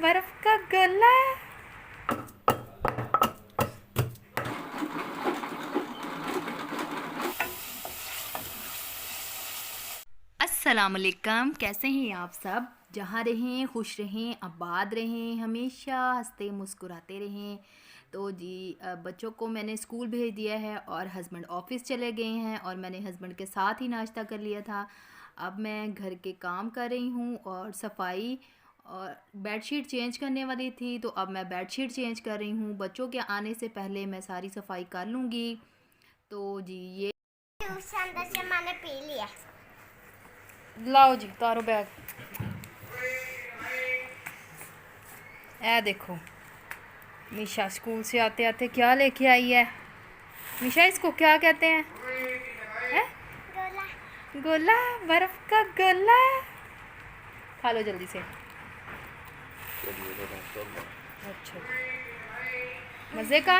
बर्फ का गोला। अस्सलामुअलैकुम, कैसे हैं आप सब? जहाँ रहें खुश रहें, आबाद रहें, हमेशा हंसते मुस्कुराते रहें। तो जी बच्चों को मैंने स्कूल भेज दिया है और हस्बैंड ऑफिस चले गए हैं और मैंने हस्बैंड के साथ ही नाश्ता कर लिया था। अब मैं घर के काम कर रही हूँ और सफाई और बेडशीट चेंज करने वाली थी, तो अब मैं बेडशीट चेंज कर रही हूँ। बच्चों के आने से पहले मैं सारी सफाई कर लूँगी। तो जी ये अंदर से मैंने पी लिया। लाओ जी, तारो बैग। ए देखो, मीशा स्कूल से आते आते क्या लेके आई है। मीशा, इसको क्या कहते हैं? है? गोला। गोला, बर्फ का गोला। खा लो जल्दी से। अच्छा, मज़े का।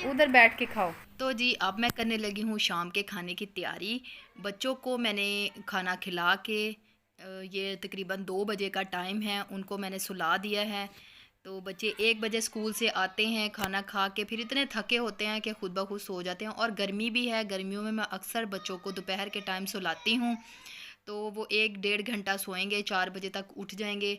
उधर बैठ के खाओ। तो जी अब मैं करने लगी हूँ शाम के खाने की तैयारी। बच्चों को मैंने खाना खिला के ये तकरीबन 2 बजे का टाइम है, उनको मैंने सुला दिया है। तो बच्चे 1 बजे स्कूल से आते हैं, खाना खा के फिर इतने थके होते हैं कि खुद ब खुद सो जाते हैं। और गर्मी भी है, गर्मियों में मैं अक्सर बच्चों को दोपहर के टाइम सुलाती हूँ, तो वो 1 डेढ़ घंटा सोएंगे, 4 बजे तक उठ जाएंगे।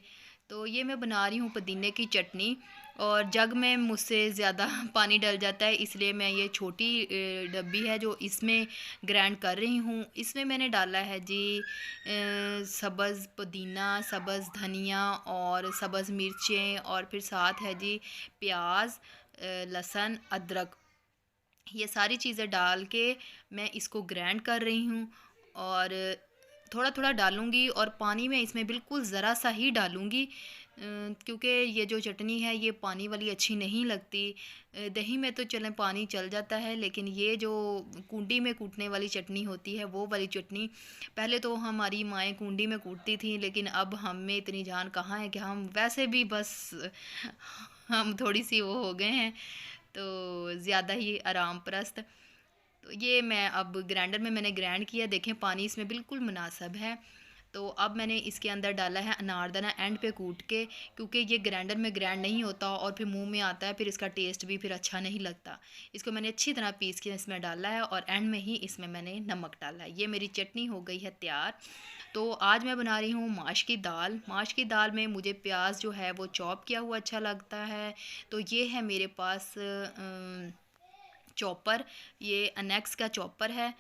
तो ये मैं बना रही हूँ पुदीने की चटनी, और जग में मुझसे ज़्यादा पानी डल जाता है, इसलिए मैं ये छोटी डब्बी है जो इसमें ग्राइंड कर रही हूँ। इसमें मैंने डाला है जी सब्ज़ पुदीना, सब्ज़ धनिया और सब्ज़ मिर्चें, और फिर साथ है जी प्याज, लहसुन, अदरक। ये सारी चीज़ें डाल के मैं इसको ग्राइंड कर रही हूँ, और थोड़ा थोड़ा डालूँगी, और पानी में इसमें बिल्कुल ज़रा सा ही डालूँगी, क्योंकि ये जो चटनी है ये पानी वाली अच्छी नहीं लगती। दही में तो चलें पानी चल जाता है, लेकिन ये जो कूंडी में कूटने वाली चटनी होती है वो वाली चटनी, पहले तो हमारी माएँ कूंडी में कूटती थी, लेकिन अब हम में इतनी जान कहाँ है कि हम वैसे भी बस हम थोड़ी सी वो हो गए हैं, तो ज़्यादा ही आराम परस्त। तो ये मैं अब ग्राइंडर में मैंने ग्राइंड किया, देखें पानी इसमें बिल्कुल मुनासिब है। तो अब मैंने इसके अंदर डाला है अनारदाना एंड पे कूट के, क्योंकि ये ग्राइंडर में ग्राइंड नहीं होता और फिर मुंह में आता है, फिर इसका टेस्ट भी फिर अच्छा नहीं लगता। इसको मैंने अच्छी तरह पीस के इसमें डाला है, और एंड में ही इसमें मैंने नमक डाला है। ये मेरी चटनी हो गई है तैयार। तो आज मैं बना रही हूँ माश की दाल। माश की दाल में मुझे प्याज जो है वो चॉप किया हुआ अच्छा लगता है। तो ये है मेरे पास चॉपर, ये अनेक्स का चॉपर है।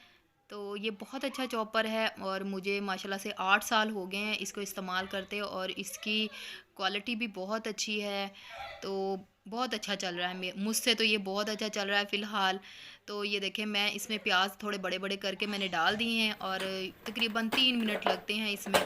तो ये बहुत अच्छा चॉपर है, और मुझे माशाल्लाह से 8 साल हो गए हैं इसको इस्तेमाल करते, और इसकी क्वालिटी भी बहुत अच्छी है। तो बहुत अच्छा चल रहा है, मुझसे तो ये बहुत अच्छा चल रहा है फ़िलहाल। तो ये देखें, मैं इसमें प्याज थोड़े बड़े बड़े करके मैंने डाल दिए हैं, और तकरीबन 3 मिनट लगते हैं इसमें,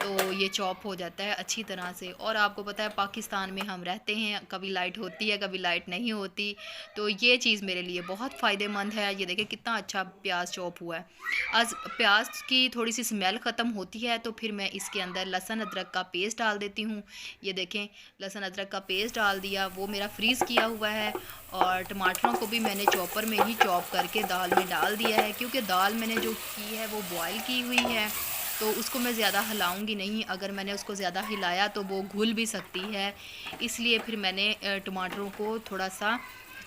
तो ये चॉप हो जाता है अच्छी तरह से। और आपको पता है पाकिस्तान में हम रहते हैं, कभी लाइट होती है कभी लाइट नहीं होती, तो ये चीज़ मेरे लिए बहुत फ़ायदेमंद है। ये देखिए कितना अच्छा प्याज चॉप हुआ है। आज प्याज की थोड़ी सी स्मेल ख़त्म होती है, तो फिर मैं इसके अंदर लहसुन अदरक का पेस्ट डाल देती हूँ। ये देखें, लहसुन अदरक का पेस्ट डाल दिया, वो मेरा फ्रीज़ किया हुआ है। और टमाटरों को भी मैंने चॉपर में ही चॉप करके दाल में डाल दिया है, क्योंकि दाल मैंने जो की है वो बॉयल की हुई है, तो उसको मैं ज़्यादा हिलाऊंगी नहीं। अगर मैंने उसको ज़्यादा हिलाया तो वो घुल भी सकती है, इसलिए फिर मैंने टमाटरों को थोड़ा सा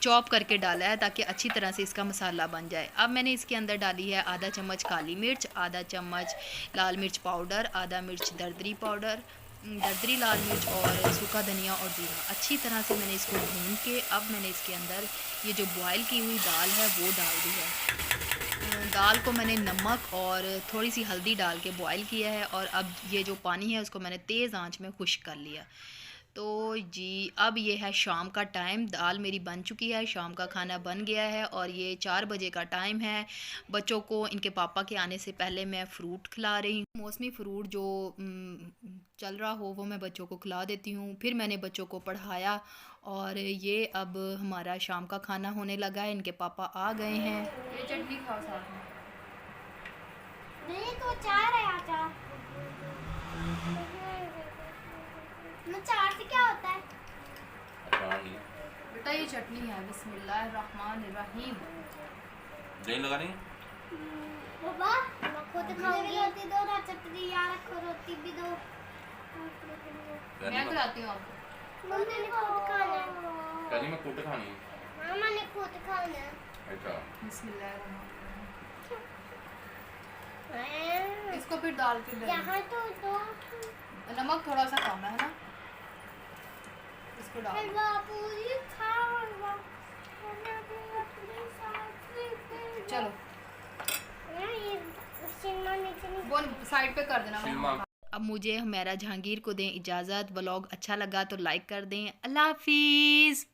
चॉप करके डाला है, ताकि अच्छी तरह से इसका मसाला बन जाए। अब मैंने इसके अंदर डाली है आधा चम्मच काली मिर्च, आधा चम्मच लाल मिर्च पाउडर, आधा मिर्च दरदरी पाउडर, दरदरी लाल मिर्च, और सूखा धनिया और जीरा। अच्छी तरह से मैंने इसको भून के अब मैंने इसके अंदर ये जो बॉयल की हुई दाल है वो डाल दी है। दाल को मैंने नमक और थोड़ी सी हल्दी डाल के बॉयल किया है, और अब ये जो पानी है उसको मैंने तेज़ आंच में खुश्क कर लिया। तो जी अब ये है शाम का टाइम, दाल मेरी बन चुकी है, शाम का खाना बन गया है, और ये 4 बजे का टाइम है। बच्चों को इनके पापा के आने से पहले मैं फ़्रूट खिला रही हूँ। मौसमी फ़्रूट जो चल रहा हो वो मैं बच्चों को खिला देती हूँ। फिर मैंने बच्चों को पढ़ाया, और ये अब हमारा शाम का खाना होने लगा है। इनके पापा आ गए हैं। ये चटनी खाओ साथ में। नहीं तो चार है आचार। चार से क्या होता है? बेटा ये चटनी है, बिस्मिल्लाहिर्रहमानिर्रहीम। दही लगा रही बाबा मैं खुद खाऊंगी। रोटी दो ना, चटनी यार रखो, रोटी भी दो। मैं खिलाती हूँ आपको। मम्मी ने खुद खाना है। कहनी मैं कुट खानी है। मामा ने खुद खाना है। अच्छा बिस्मिल्लाह। हैं? इसको फिर डाल के दे। यहाँ तो दो नमक थोड़ा सा कम है ना, इसको डाल। हलवा पूरी खाओ हलवा। अपने साथ लेके चलो ये शिमला मिर्च नहीं वो साइड पे कर देना। शिलमा। अब मुझे हुमैरा जहांगीर को दें इजाज़त। व्लॉग अच्छा लगा तो लाइक कर दें। अल्लाह हाफिज़।